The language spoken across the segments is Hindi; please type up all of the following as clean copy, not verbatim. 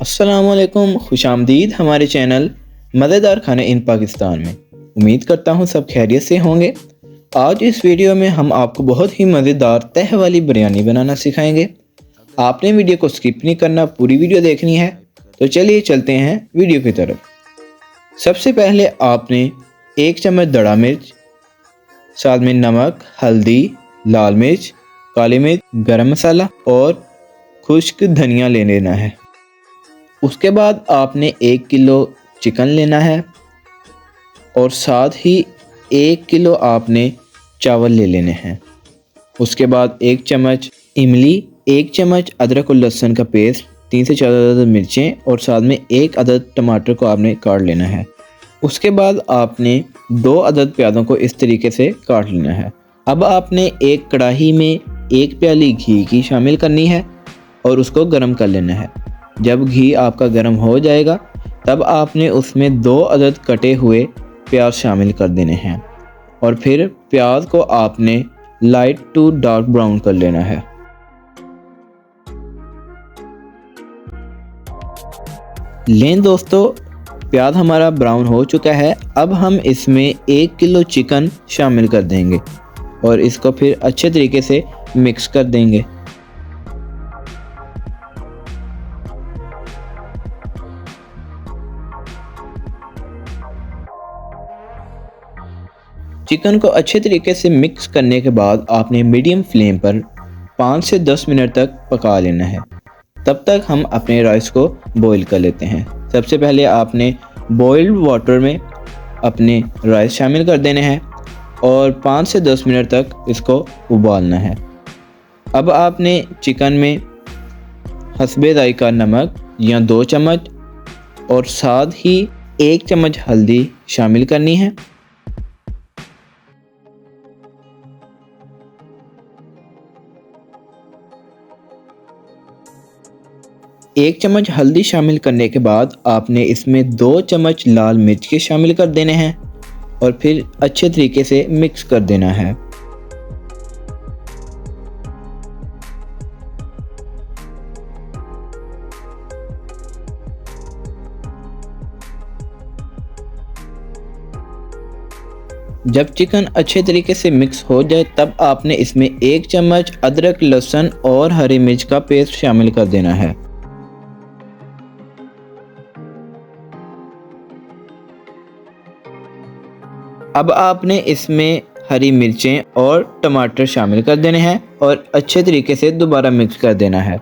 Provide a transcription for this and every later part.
अस्सलामुअलैकुम, खुशामदीद हमारे चैनल मज़ेदार खाने इन पाकिस्तान में। उम्मीद करता हूँ सब खैरियत से होंगे। आज इस वीडियो में हम आपको बहुत ही मज़ेदार तह वाली बिरयानी बनाना सिखाएंगे। आपने वीडियो को स्किप नहीं करना, पूरी वीडियो देखनी है। तो चलिए चलते हैं वीडियो की तरफ। सबसे पहले आपने 1 चम्मच दड़ा मिर्च, साथ में नमक, हल्दी, लाल मिर्च, काली मिर्च, गरम मसाला और खुश्क धनिया ले लेना है। उसके बाद आपने 1 किलो चिकन लेना है और साथ ही 1 किलो आपने चावल ले लेने हैं। उसके बाद 1 चम्मच इमली, 1 चम्मच अदरक और लहसुन का पेस्ट, 3 से 4 अदद मिर्चें और साथ में 1 अदद टमाटर को आपने काट लेना है। उसके बाद आपने 2 अदद प्याज़ों को इस तरीके से काट लेना है। अब आपने एक कढ़ाई में 1 प्याली घी की शामिल करनी है और उसको गर्म कर लेना है। जब घी आपका गर्म हो जाएगा तब आपने उसमें 2 अदद कटे हुए प्याज शामिल कर देने हैं और फिर प्याज को आपने लाइट टू डार्क ब्राउन कर लेना है। लें दोस्तों, प्याज हमारा ब्राउन हो चुका है। अब हम इसमें 1 किलो चिकन शामिल कर देंगे और इसको फिर अच्छे तरीके से मिक्स कर देंगे। चिकन को अच्छे तरीके से मिक्स करने के बाद आपने मीडियम फ्लेम पर 5 से 10 मिनट तक पका लेना है। तब तक हम अपने राइस को बॉईल कर लेते हैं। सबसे पहले आपने बॉइल्ड वाटर में अपने राइस शामिल कर देने हैं और 5 से 10 मिनट तक इसको उबालना है। अब आपने चिकन में हस्बे जायका नमक या 2 चम्मच और साथ ही 1 चम्मच हल्दी शामिल करनी है। एक चम्मच हल्दी शामिल करने के बाद आपने इसमें 2 चम्मच लाल मिर्च के शामिल कर देने हैं और फिर अच्छे तरीके से मिक्स कर देना है। जब चिकन अच्छे तरीके से मिक्स हो जाए तब आपने इसमें 1 चम्मच अदरक, लहसुन और हरी मिर्च का पेस्ट शामिल कर देना है। अब आपने इसमें हरी मिर्चें और टमाटर शामिल कर देने हैं और अच्छे तरीके से दोबारा मिक्स कर देना है।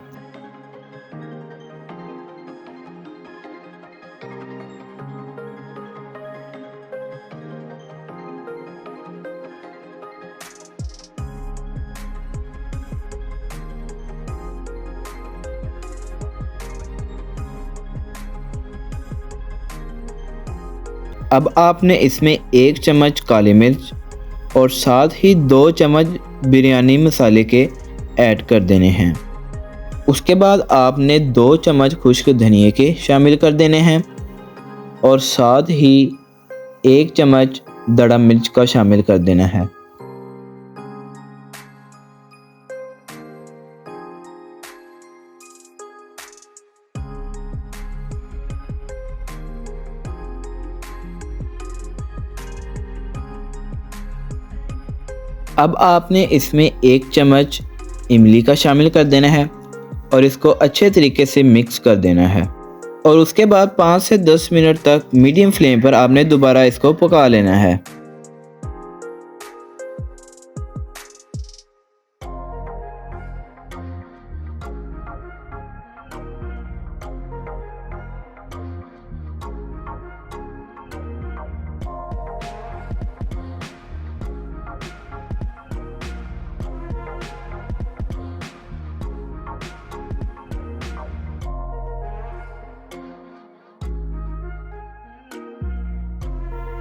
अब आपने इसमें 1 चम्मच काली मिर्च और साथ ही 2 चम्मच बिरयानी मसाले के ऐड कर देने हैं। उसके बाद आपने 2 चम्मच खुश्क धनिए के शामिल कर देने हैं और साथ ही 1 चम्मच दड़ा मिर्च का शामिल कर देना है। अब आपने इसमें 1 चम्मच इमली का शामिल कर देना है और इसको अच्छे तरीके से मिक्स कर देना है और उसके बाद 5 से 10 मिनट तक मीडियम फ्लेम पर आपने दोबारा इसको पका लेना है।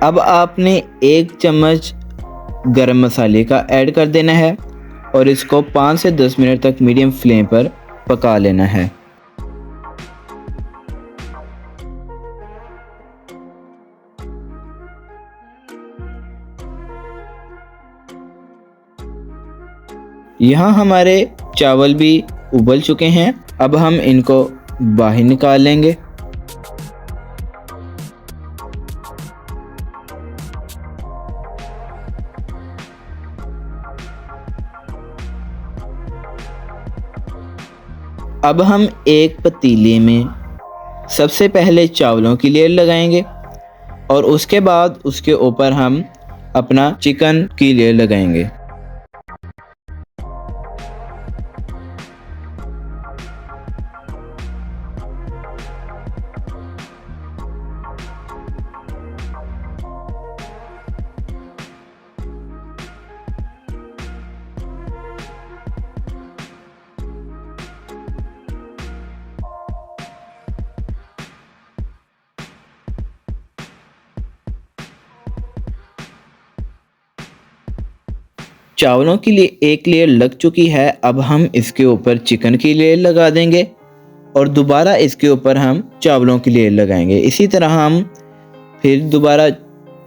अब आपने 1 चम्मच गरम मसाले का ऐड कर देना है और इसको 5 से 10 मिनट तक मीडियम फ्लेम पर पका लेना है। यहाँ हमारे चावल भी उबल चुके हैं। अब हम इनको बाहर निकाल लेंगे। अब हम एक पतीले में सबसे पहले चावलों की लेयर लगाएंगे और उसके बाद उसके ऊपर हम अपना चिकन की लेयर लगाएंगे। चावलों के लिए एक लेयर लग चुकी है। अब हम इसके ऊपर चिकन की लेयर लगा देंगे और दोबारा इसके ऊपर हम चावलों की लेयर लगाएंगे। इसी तरह हम फिर दोबारा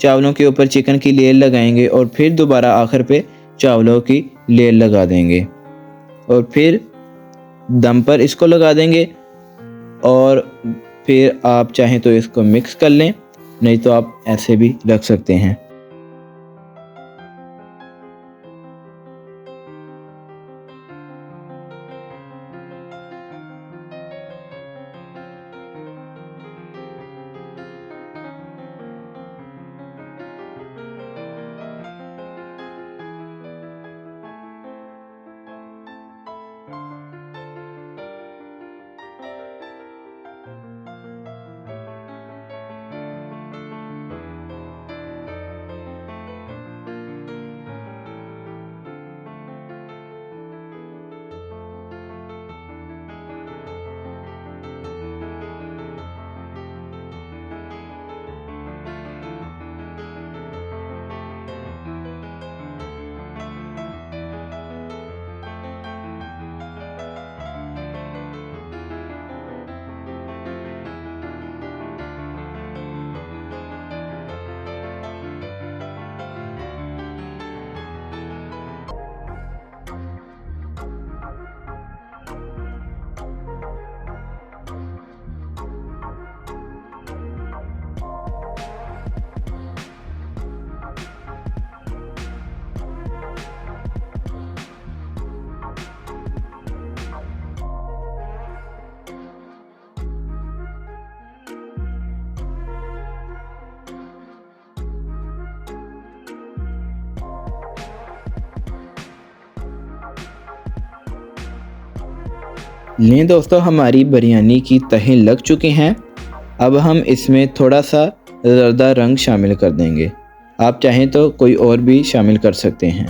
चावलों के ऊपर चिकन की लेयर लगाएंगे और फिर दोबारा आखिर पे चावलों की लेयर लगा देंगे और फिर दम पर इसको लगा देंगे। और फिर आप चाहें तो इसको मिक्स कर लें, नहीं तो आप ऐसे भी रख सकते हैं। लें दोस्तों, हमारी बिरयानी की तहें लग चुकी हैं। अब हम इसमें थोड़ा सा ज़र्दा रंग शामिल कर देंगे। आप चाहें तो कोई और भी शामिल कर सकते हैं।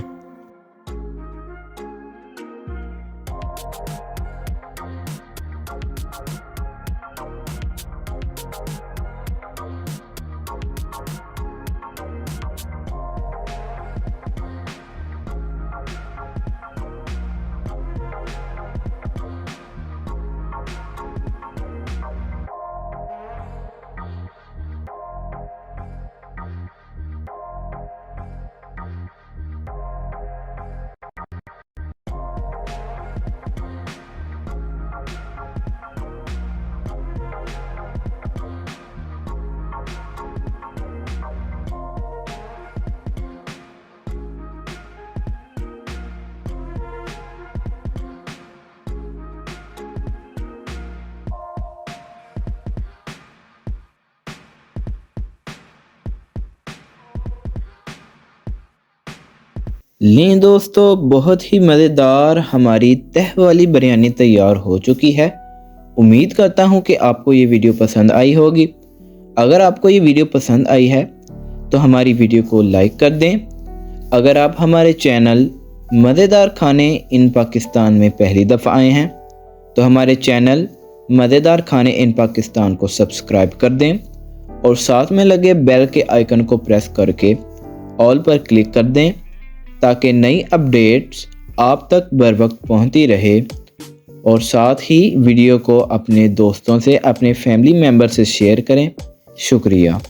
लें दोस्तों, बहुत ही मज़ेदार हमारी तह वाली बिरयानी तैयार हो चुकी है। उम्मीद करता हूँ कि आपको ये वीडियो पसंद आई होगी। अगर आपको ये वीडियो पसंद आई है तो हमारी वीडियो को लाइक कर दें। अगर आप हमारे चैनल मज़ेदार खाने इन पाकिस्तान में पहली दफ़ा आए हैं तो हमारे चैनल मज़ेदार खाने इन पाकिस्तान को सब्सक्राइब कर दें और साथ में लगे बेल के आइकन को प्रेस करके ऑल पर क्लिक कर दें ताकि नई अपडेट्स आप तक बर वक्त पहुँचती रहे। और साथ ही वीडियो को अपने दोस्तों से, अपने फैमिली मेम्बर से शेयर करें। शुक्रिया।